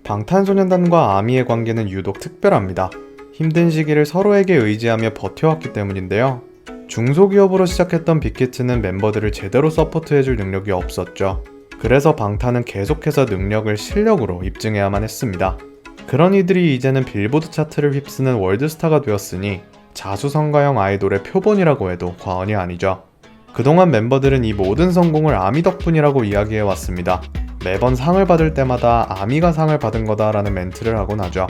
방탄소년단과 아미의 관계는 유독 특별합니다. 힘든 시기를 서로에게 의지하며 버텨왔기 때문인데요. 중소기업으로 시작했던 빅히트는 멤버들을 제대로 서포트해줄 능력이 없었죠. 그래서 방탄은 계속해서 능력을 실력으로 입증해야만 했습니다. 그런 이들이 이제는 빌보드 차트를 휩쓰는 월드스타가 되었으니 자수성가형 아이돌의 표본이라고 해도 과언이 아니죠. 그동안 멤버들은 이 모든 성공을 아미 덕분이라고 이야기해왔습니다. 매번 상을 받을 때마다 아미가 상을 받은 거다라는 멘트를 하곤 하죠.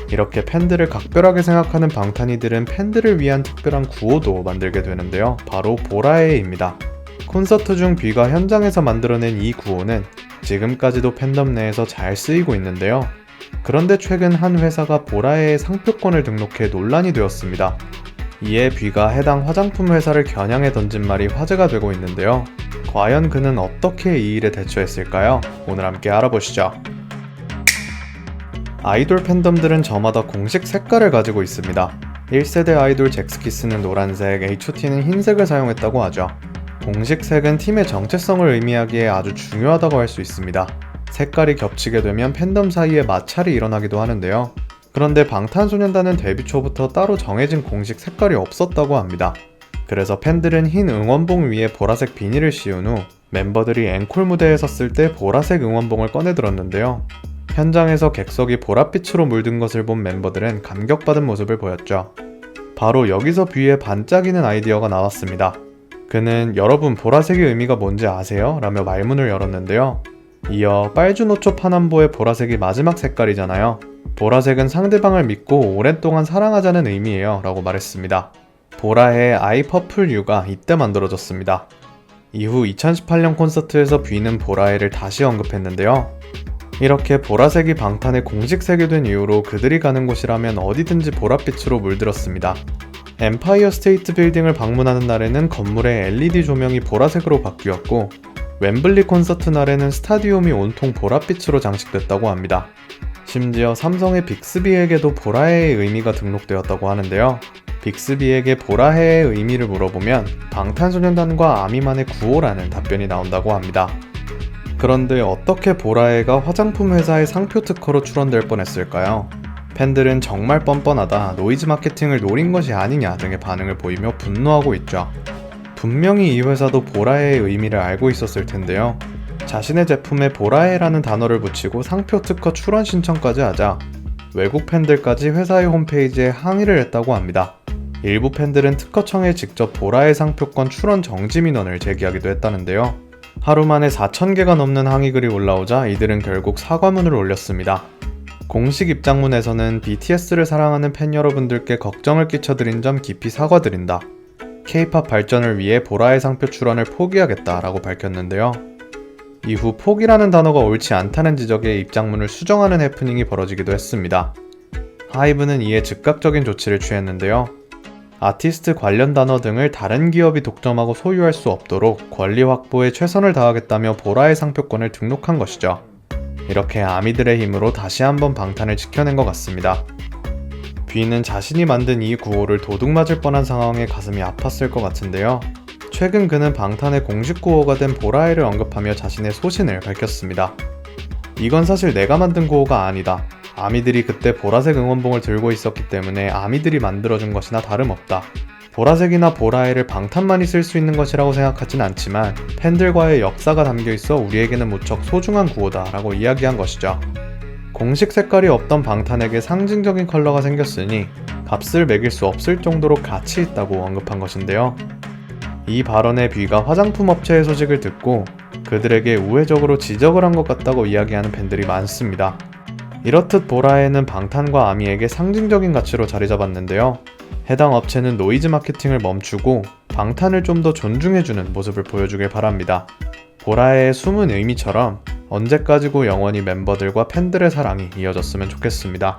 이렇게 팬들을 각별하게 생각하는 방탄이들은 팬들을 위한 특별한 구호도 만들게 되는데요. 바로 보라에이입니다. 콘서트 중 뷔가 현장에서 만들어낸 이 구호는 지금까지도 팬덤 내에서 잘 쓰이고 있는데요. 그런데 최근 한 회사가 보라에이 상표권을 등록해 논란이 되었습니다. 이에 뷔가 해당 화장품 회사를 겨냥해 던진 말이 화제가 되고 있는데요. 과연 그는 어떻게 이 일에 대처했을까요? 오늘 함께 알아보시죠. 아이돌 팬덤들은 저마다 공식 색깔을 가지고 있습니다. 1세대 아이돌 잭스키스는 노란색, H.O.T는 흰색을 사용했다고 하죠. 공식 색은 팀의 정체성을 의미하기에 아주 중요하다고 할 수 있습니다. 색깔이 겹치게 되면 팬덤 사이에 마찰이 일어나기도 하는데요. 그런데 방탄소년단은 데뷔 초부터 따로 정해진 공식 색깔이 없었다고 합니다. 그래서 팬들은 흰 응원봉 위에 보라색 비닐을 씌운 후 멤버들이 앵콜 무대에 섰을 때 보라색 응원봉을 꺼내 들었는데요. 현장에서 객석이 보랏빛으로 물든 것을 본 멤버들은 감격받은 모습을 보였죠. 바로 여기서 뷔의 반짝이는 아이디어가 나왔습니다. 그는 "여러분 보라색의 의미가 뭔지 아세요?" 라며 말문을 열었는데요. 이어 빨주노초 파남보의 보라색이 마지막 색깔이잖아요. 보라색은 상대방을 믿고 오랫동안 사랑하자는 의미예요 라고 말했습니다. 보라의 I Purple You가 이때 만들어졌습니다. 이후 2018년 콘서트에서 뷔는 보라에를 다시 언급했는데요. 이렇게 보라색이 방탄의 공식 색이 된 이후로 그들이 가는 곳이라면 어디든지 보랏빛으로 물들었습니다. 엠파이어 스테이트 빌딩을 방문하는 날에는 건물의 LED 조명이 보라색으로 바뀌었고 웸블리 콘서트 날에는 스타디움이 온통 보랏빛으로 장식됐다고 합니다. 심지어 삼성의 빅스비에게도 보라해의 의미가 등록되었다고 하는데요. 빅스비에게 보라해의 의미를 물어보면 방탄소년단과 아미만의 구호라는 답변이 나온다고 합니다. 그런데 어떻게 보라해가 화장품 회사의 상표 특허로 출원될 뻔했을까요? 팬들은 "정말 뻔뻔하다, 노이즈 마케팅을 노린 것이 아니냐" 등의 반응을 보이며 분노하고 있죠. 분명히 이 회사도 보라해의 의미를 알고 있었을 텐데요. 자신의 제품에 보라해라는 단어를 붙이고 상표 특허 출원 신청까지 하자 외국 팬들까지 회사의 홈페이지에 항의를 했다고 합니다. 일부 팬들은 특허청에 직접 보라해 상표권 출원 정지 민원을 제기하기도 했다는데요. 하루 만에 4,000개가 넘는 항의글이 올라오자 이들은 결국 사과문을 올렸습니다. 공식 입장문에서는 "BTS를 사랑하는 팬 여러분들께 걱정을 끼쳐드린 점 깊이 사과드린다. K-POP 발전을 위해 보라해 상표 출원을 포기하겠다 라고 밝혔는데요. 이후 포기라는 단어가 옳지 않다는 지적에 입장문을 수정하는 해프닝이 벌어지기도 했습니다. 하이브는 이에 즉각적인 조치를 취했는데요. 아티스트 관련 단어 등을 다른 기업이 독점하고 소유할 수 없도록 권리 확보에 최선을 다하겠다며 보라해 상표권을 등록한 것이죠. 이렇게 아미들의 힘으로 다시 한번 방탄을 지켜낸 것 같습니다. 뷔는 자신이 만든 이 구호를 도둑맞을 뻔한 상황에 가슴이 아팠을 것 같은데요. 최근 그는 방탄의 공식 구호가 된 보라해를 언급하며 자신의 소신을 밝혔습니다. "이건 사실 내가 만든 구호가 아니다. 아미들이 그때 보라색 응원봉을 들고 있었기 때문에 아미들이 만들어준 것이나 다름없다. 보라색이나 보라해를 방탄만이 쓸 수 있는 것이라고 생각하진 않지만 팬들과의 역사가 담겨있어 우리에게는 무척 소중한 구호다 라고 이야기한 것이죠. 공식 색깔이 없던 방탄에게 상징적인 컬러가 생겼으니 값을 매길 수 없을 정도로 가치 있다고 언급한 것인데요. 이 발언에 뷔가 화장품 업체의 소식을 듣고 그들에게 우회적으로 지적을 한 것 같다고 이야기하는 팬들이 많습니다. 이렇듯 보라해는 방탄과 아미에게 상징적인 가치로 자리 잡았는데요. 해당 업체는 노이즈 마케팅을 멈추고 방탄을 좀 더 존중해주는 모습을 보여주길 바랍니다. 보라해의 숨은 의미처럼 언제까지고 영원히 멤버들과 팬들의 사랑이 이어졌으면 좋겠습니다.